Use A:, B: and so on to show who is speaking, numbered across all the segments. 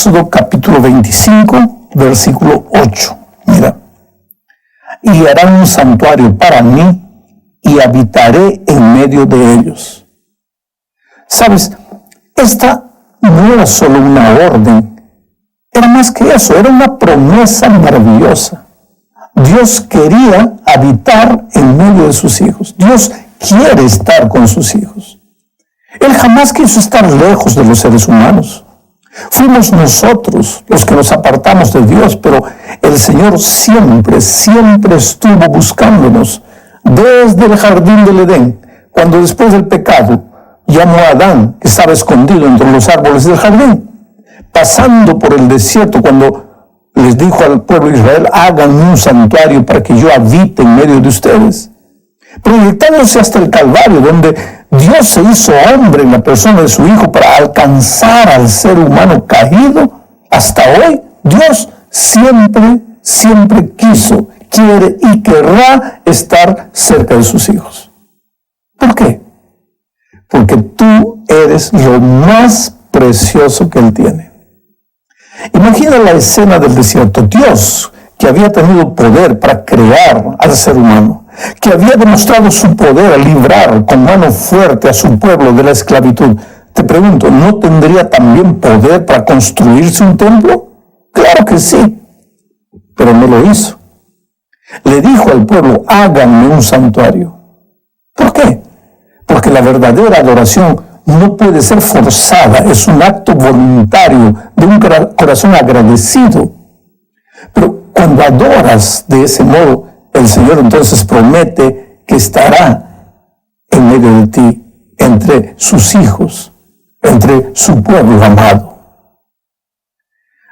A: Éxodo capítulo 25, versículo 8. Mira. Y harán un santuario para mí y habitaré en medio de ellos. ¿Sabes? Esta no era solo una orden, era más que eso, era una promesa maravillosa. Dios quería habitar en medio de sus hijos. Dios quiere estar con sus hijos. Él jamás quiso estar lejos de los seres humanos. Fuimos nosotros los que nos apartamos de Dios, pero el Señor siempre estuvo buscándonos. Desde el jardín del Edén, cuando después del pecado llamó a Adán, que estaba escondido entre los árboles del jardín, pasando por el desierto, cuando les dijo al pueblo de Israel, hagan un santuario para que yo habite en medio de ustedes, proyectándose hasta el Calvario, donde Dios se hizo hombre en la persona de su Hijo para alcanzar al ser humano caído. Hasta hoy, Dios siempre quiso, quiere y querrá estar cerca de sus hijos. ¿Por qué? Porque tú eres lo más precioso que Él tiene. Imagina la escena del desierto. Dios, que había tenido poder para crear al ser humano, que había demostrado su poder a librar con mano fuerte a su pueblo de la esclavitud. Te pregunto, ¿no tendría también poder para construirse un templo? Claro que sí, pero no lo hizo. Le dijo al pueblo, háganme un santuario. ¿Por qué? Porque la verdadera adoración no puede ser forzada, es un acto voluntario de un corazón agradecido. Pero cuando adoras de ese modo, el Señor entonces promete que estará en medio de ti, entre sus hijos, entre su pueblo amado.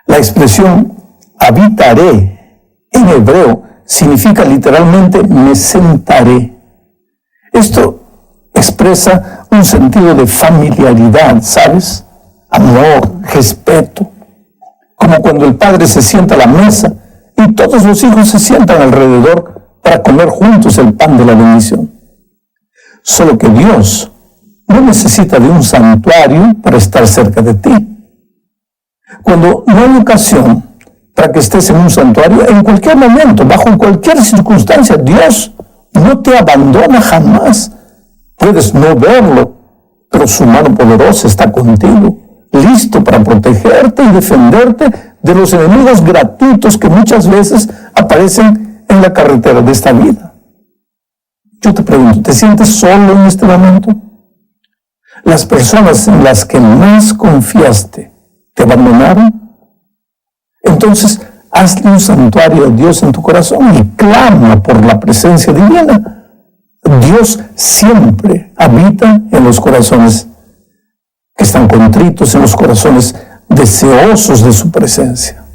A: La expresión habitaré en hebreo significa literalmente me sentaré. Esto expresa un sentido de familiaridad, ¿sabes? Amor, respeto. Como cuando el padre se sienta a la mesa y todos los hijos se sientan alrededor para comer juntos el pan de la bendición. Solo que Dios no necesita de un santuario para estar cerca de ti. Cuando no hay ocasión para que estés en un santuario, en cualquier momento, bajo cualquier circunstancia, Dios no te abandona jamás. Puedes no verlo, pero su mano poderosa está contigo, listo para protegerte y defenderte de los enemigos gratuitos que muchas veces aparecen en la carretera de esta vida. Yo te pregunto, ¿te sientes solo en este momento? ¿Las personas en las que más confiaste te abandonaron? Entonces, hazle un santuario a Dios en tu corazón y clama por la presencia divina. Dios siempre habita en los corazones que están contritos, en los corazones deseosos de su presencia.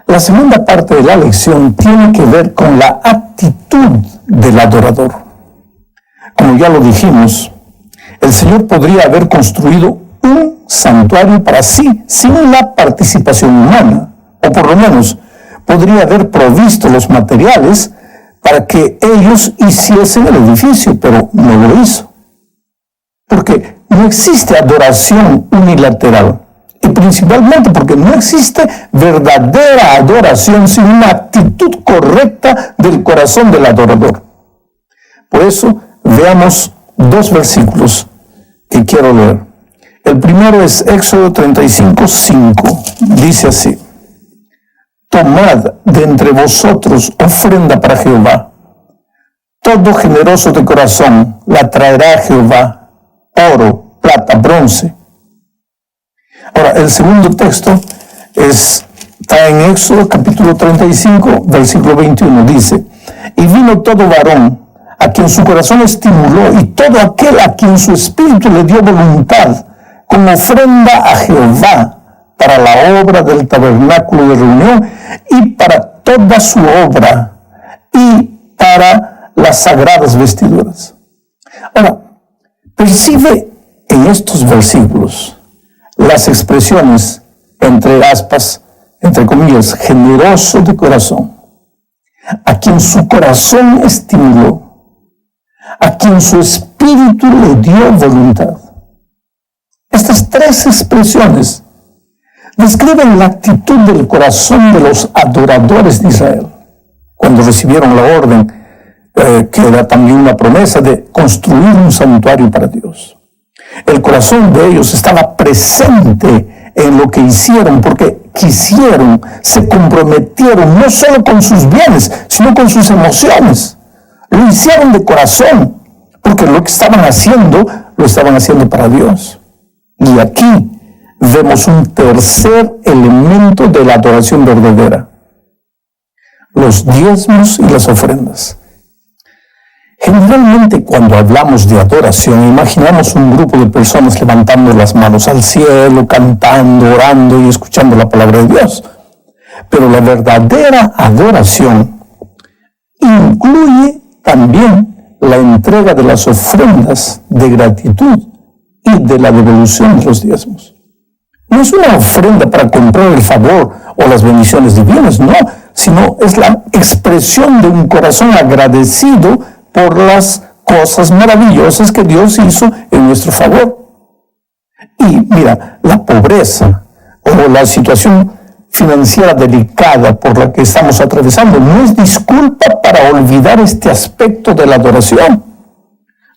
A: La segunda parte de la lección tiene que ver con la actitud del adorador. Como ya lo dijimos, el Señor podría haber construido un santuario para sí, sin la participación humana, o por lo menos podría haber provisto los materiales para que ellos hiciesen el edificio, pero no lo hizo. Porque no existe adoración unilateral, y principalmente porque no existe verdadera adoración sin una actitud correcta del corazón del adorador. Por eso, veamos dos versículos que quiero leer. El primero es Éxodo 35:5. Dice así: tomad de entre vosotros ofrenda para Jehová. Todo generoso de corazón la traerá a Jehová, oro, plata, bronce. Ahora, el segundo texto está en Éxodo capítulo 35, versículo 21. Dice: y vino todo varón a quien su corazón estimuló, y todo aquel a quien su espíritu le dio voluntad, como ofrenda a Jehová para la obra del tabernáculo de reunión y para toda su obra y para las sagradas vestiduras. Ahora, percibe en estos versículos las expresiones, entre aspas, entre comillas, generoso de corazón, a quien su corazón estimuló, a quien su espíritu le dio voluntad. Estas tres expresiones describen la actitud del corazón de los adoradores de Israel cuando recibieron la orden, que era también una promesa de construir un santuario para Dios. El corazón de ellos estaba presente en lo que hicieron porque quisieron, se comprometieron no solo con sus bienes, sino con sus emociones. Lo hicieron de corazón porque lo que estaban haciendo, lo estaban haciendo para Dios. Y aquí vemos un tercer elemento de la adoración verdadera: los diezmos y las ofrendas. Generalmente cuando hablamos de adoración, imaginamos un grupo de personas levantando las manos al cielo, cantando, orando y escuchando la palabra de Dios. Pero la verdadera adoración incluye también la entrega de las ofrendas de gratitud y de la devolución de los diezmos. No es una ofrenda para comprar el favor o las bendiciones divinas, no, sino es la expresión de un corazón agradecido por las cosas maravillosas que Dios hizo en nuestro favor. Y mira, la pobreza o la situación financiera delicada por la que estamos atravesando no es disculpa para olvidar este aspecto de la adoración.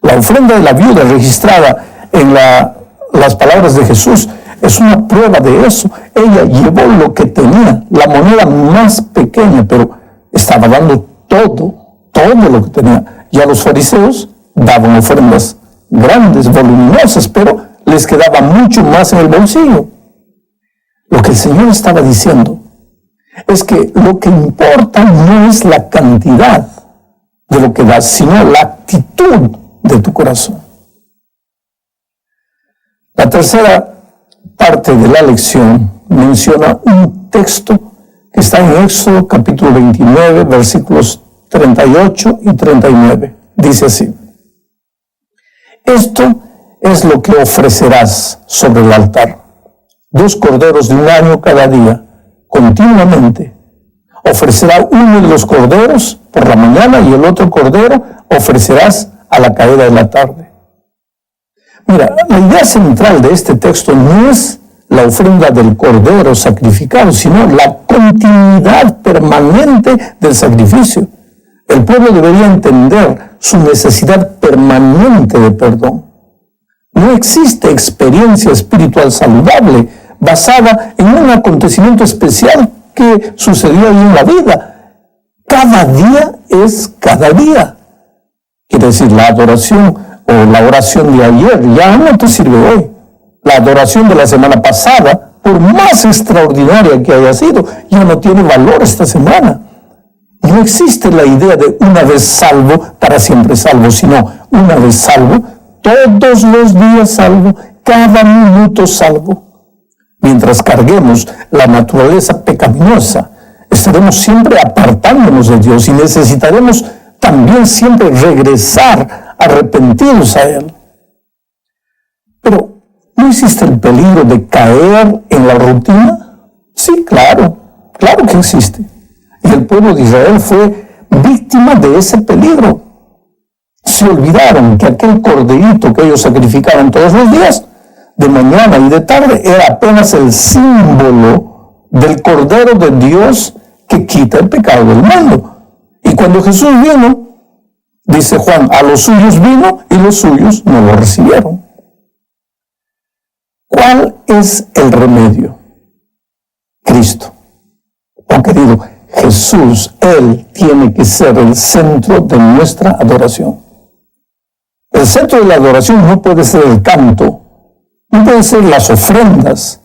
A: La ofrenda de la viuda registrada en las palabras de Jesús es una prueba de eso. Ella llevó lo que tenía, la moneda más pequeña, pero estaba dando todo lo que tenía. Ya los fariseos daban ofrendas grandes, voluminosas, pero les quedaba mucho más en el bolsillo. Lo que el Señor estaba diciendo es que lo que importa no es la cantidad de lo que das, sino la actitud de tu corazón. La tercera parte de la lección menciona un texto que está en Éxodo capítulo 29, versículos 38 y 39. Dice así: esto es lo que ofrecerás sobre el altar: 2 corderos de 1 año cada día, continuamente. Ofrecerá uno de los corderos por la mañana y el otro cordero ofrecerás a la caída de la tarde. Mira, la idea central de este texto no es la ofrenda del cordero sacrificado, sino la continuidad permanente del sacrificio. El pueblo debería entender su necesidad permanente de perdón. No existe experiencia espiritual saludable basada en un acontecimiento especial que sucedió ahí en la vida. Cada día es cada día. Quiere decir, la adoración o la oración de ayer ya no te sirve hoy. La adoración de la semana pasada, por más extraordinaria que haya sido, ya no tiene valor esta semana. No existe la idea de una vez salvo, para siempre salvo, sino una vez salvo, todos los días salvo, cada minuto salvo. Mientras carguemos la naturaleza pecaminosa, estaremos siempre apartándonos de Dios y necesitaremos también siempre regresar arrepentidos a Él. Pero, ¿no existe el peligro de caer en la rutina? Sí, claro que existe. Y el pueblo de Israel fue víctima de ese peligro. Se olvidaron que aquel corderito que ellos sacrificaban todos los días, de mañana y de tarde, era apenas el símbolo del Cordero de Dios que quita el pecado del mundo. Y cuando Jesús vino, dice Juan, a los suyos vino y los suyos no lo recibieron. ¿Cuál es el remedio? Cristo. Oh, querido, Jesús, Él tiene que ser el centro de nuestra adoración. El centro de la adoración no puede ser el canto, no pueden ser las ofrendas,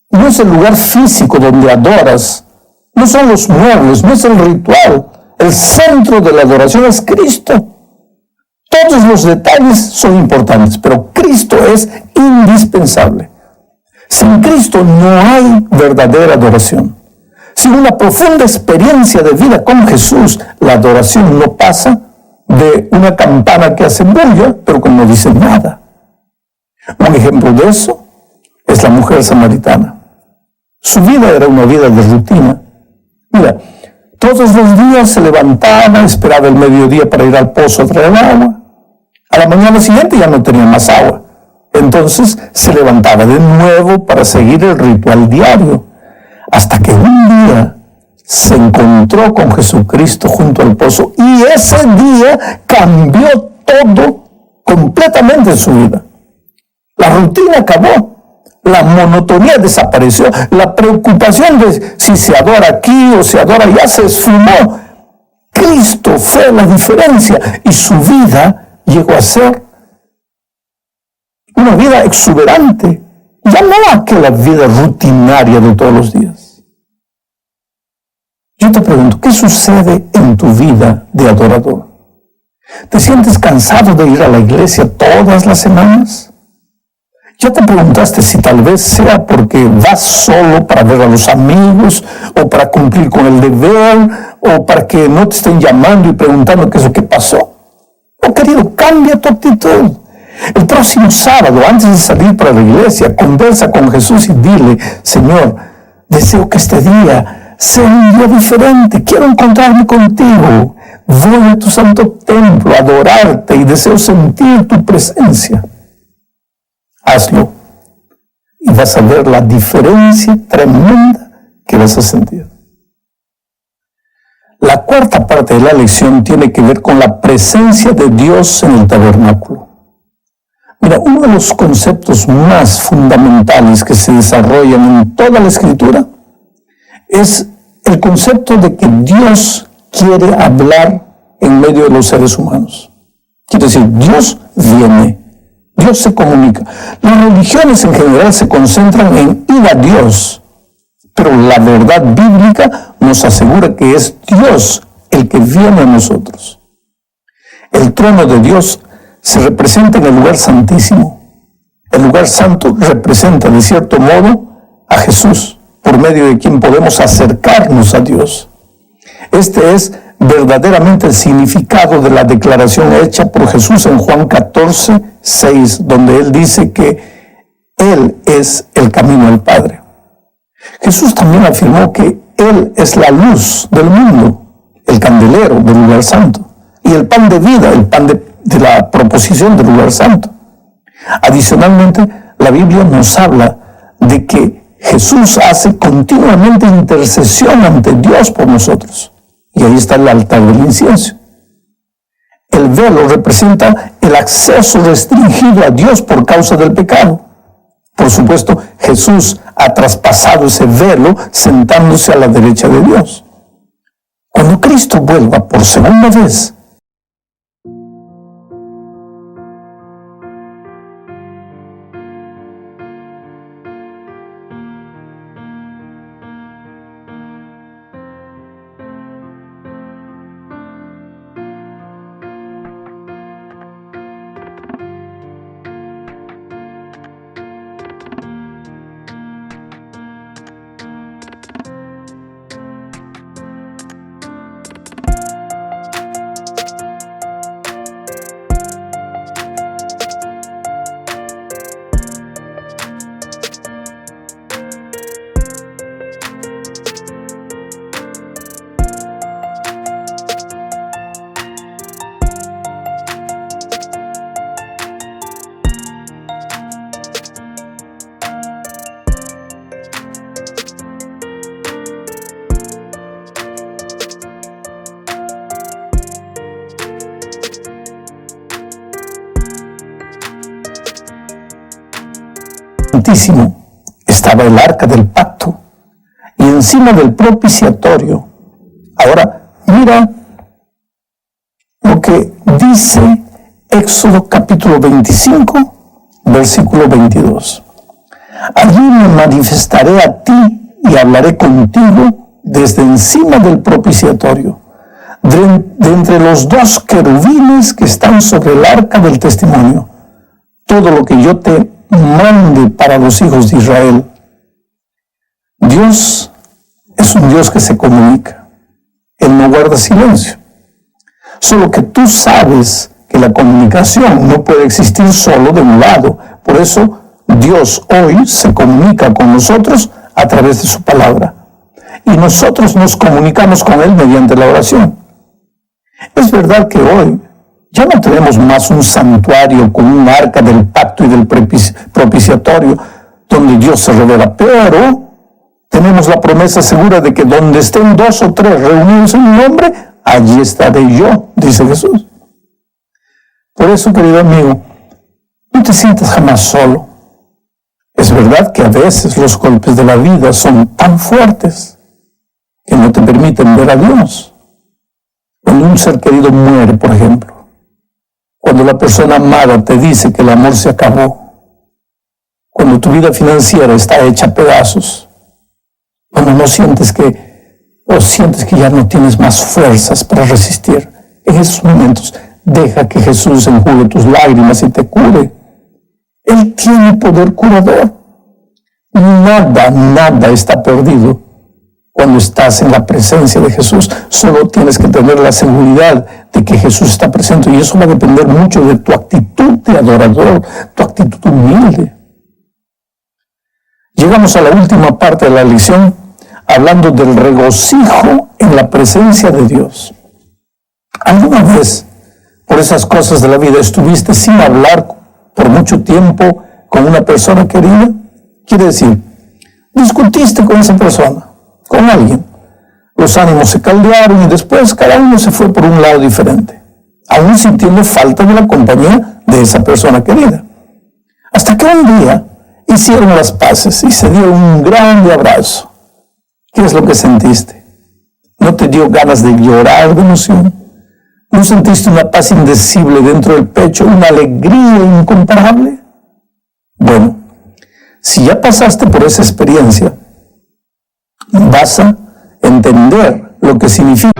A: no es el lugar físico donde adoras, no son los muebles, no es el ritual. El centro de la adoración es Cristo. Todos los detalles son importantes, pero Cristo es indispensable. Sin Cristo no hay verdadera adoración. Sin una profunda experiencia de vida con Jesús, la adoración no pasa de una campana que hace bulla, pero que no dice nada. Un ejemplo de eso es la mujer samaritana. Su vida era una vida de rutina. Mira, todos los días se levantaba, esperaba el mediodía para ir al pozo a traer agua. A la mañana siguiente ya no tenía más agua. Entonces se levantaba de nuevo para seguir el ritual diario, hasta que un día se encontró con Jesucristo junto al pozo, y ese día cambió todo completamente en su vida. La rutina acabó, la monotonía desapareció, la preocupación de si se adora aquí o se adora allá se esfumó. Cristo fue la diferencia y su vida llegó a ser una vida exuberante, ya no aquella vida rutinaria de todos los días. Yo te pregunto, ¿qué sucede en tu vida de adorador? ¿Te sientes cansado de ir a la iglesia todas las semanas? ¿Ya te preguntaste si tal vez sea porque vas solo para ver a los amigos, o para cumplir con el deber, o para que no te estén llamando y preguntando qué es lo que pasó? No, querido, cambia tu actitud. El próximo sábado, antes de salir para la iglesia, conversa con Jesús y dile: Señor, deseo que este día sea un día diferente. Quiero encontrarme contigo. Voy a tu santo templo a adorarte y deseo sentir tu presencia. Hazlo y vas a ver la diferencia tremenda que vas a sentir. La cuarta parte de la lección tiene que ver con la presencia de Dios en el tabernáculo. Mira, uno de los conceptos más fundamentales que se desarrollan en toda la Escritura es el concepto de que Dios quiere hablar en medio de los seres humanos. Quiere decir, Dios viene, Dios se comunica. Las religiones en general se concentran en ir a Dios, pero la verdad bíblica nos asegura que es Dios el que viene a nosotros. El trono de Dios se representa en el lugar santísimo. El lugar santo representa, de cierto modo, a Jesús, por medio de quien podemos acercarnos a Dios. Este es verdaderamente el significado de la declaración hecha por Jesús en Juan 14, 6, donde Él dice que Él es el camino al Padre. Jesús también afirmó que Él es la luz del mundo, el candelero del lugar santo, y el pan de vida, el pan de la proposición del lugar santo. Adicionalmente, la Biblia nos habla de que Jesús hace continuamente intercesión ante Dios por nosotros. Y ahí está el altar del incienso. El velo representa el acceso restringido a Dios por causa del pecado. Por supuesto, Jesús ha traspasado ese velo sentándose a la derecha de Dios. Cuando Cristo vuelva por segunda vez, estaba el arca del pacto y encima del propiciatorio. Ahora, mira lo que dice Éxodo capítulo 25, versículo 22. Allí me manifestaré a ti y hablaré contigo desde encima del propiciatorio, de entre los dos querubines que están sobre el arca del testimonio. Todo lo que yo te mande para los hijos de Israel. Dios es un Dios que se comunica. Él no guarda silencio. Solo que tú sabes que la comunicación no puede existir solo de un lado. Por eso Dios hoy se comunica con nosotros a través de su palabra. Y nosotros nos comunicamos con Él mediante la oración. Es verdad que hoy Ya no tenemos más un santuario con un arca del pacto y del propiciatorio donde Dios se revela, pero tenemos la promesa segura de que donde estén 2 o 3 reunidos en mi nombre, allí estaré yo, dice Jesús. Por eso, querido amigo, no te sientas jamás solo. Es verdad que a veces los golpes de la vida son tan fuertes que no te permiten ver a Dios. Cuando un ser querido muere, por ejemplo, cuando la persona amada te dice que el amor se acabó, cuando tu vida financiera está hecha a pedazos, cuando no sientes que ya no tienes más fuerzas para resistir, en esos momentos deja que Jesús enjugue tus lágrimas y te cure. Él tiene poder curador. Nada está perdido cuando estás en la presencia de Jesús. Solo tienes que tener la seguridad de que Jesús está presente, y eso va a depender mucho de tu actitud de adorador, tu actitud humilde. Llegamos a la última parte de la lección, hablando del regocijo en la presencia de Dios. ¿Alguna vez, por esas cosas de la vida, estuviste sin hablar por mucho tiempo con una persona querida? Quiere decir, discutiste con esa persona, con alguien. Los ánimos se caldearon y después cada uno se fue por un lado diferente, aún sintiendo falta de la compañía de esa persona querida. Hasta que un día hicieron las paces y se dieron un grande abrazo. ¿Qué es lo que sentiste? ¿No te dio ganas de llorar de emoción? ¿No sentiste una paz indecible dentro del pecho, una alegría incomparable? Bueno, si ya pasaste por esa experiencia, vas a entender lo que significa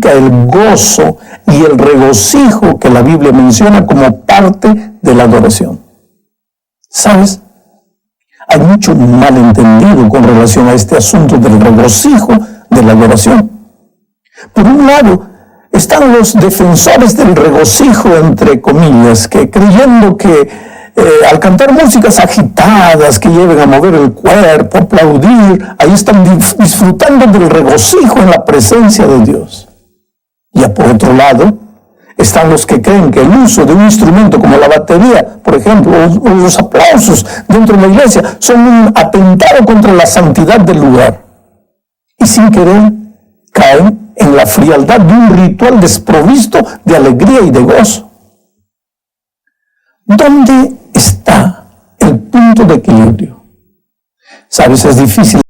A: el gozo y el regocijo que la Biblia menciona como parte de la adoración. ¿Sabes? Hay mucho malentendido con relación a este asunto del regocijo de la adoración. Por un lado, están los defensores del regocijo, entre comillas, que creyendo que al cantar músicas agitadas que lleven a mover el cuerpo, aplaudir, ahí están disfrutando del regocijo en la presencia de Dios. Y por otro lado, están los que creen que el uso de un instrumento como la batería, por ejemplo, o los aplausos dentro de la iglesia, son un atentado contra la santidad del lugar. Y sin querer, caen en la frialdad de un ritual desprovisto de alegría y de gozo. ¿Dónde está el punto de equilibrio? Sabes, es difícil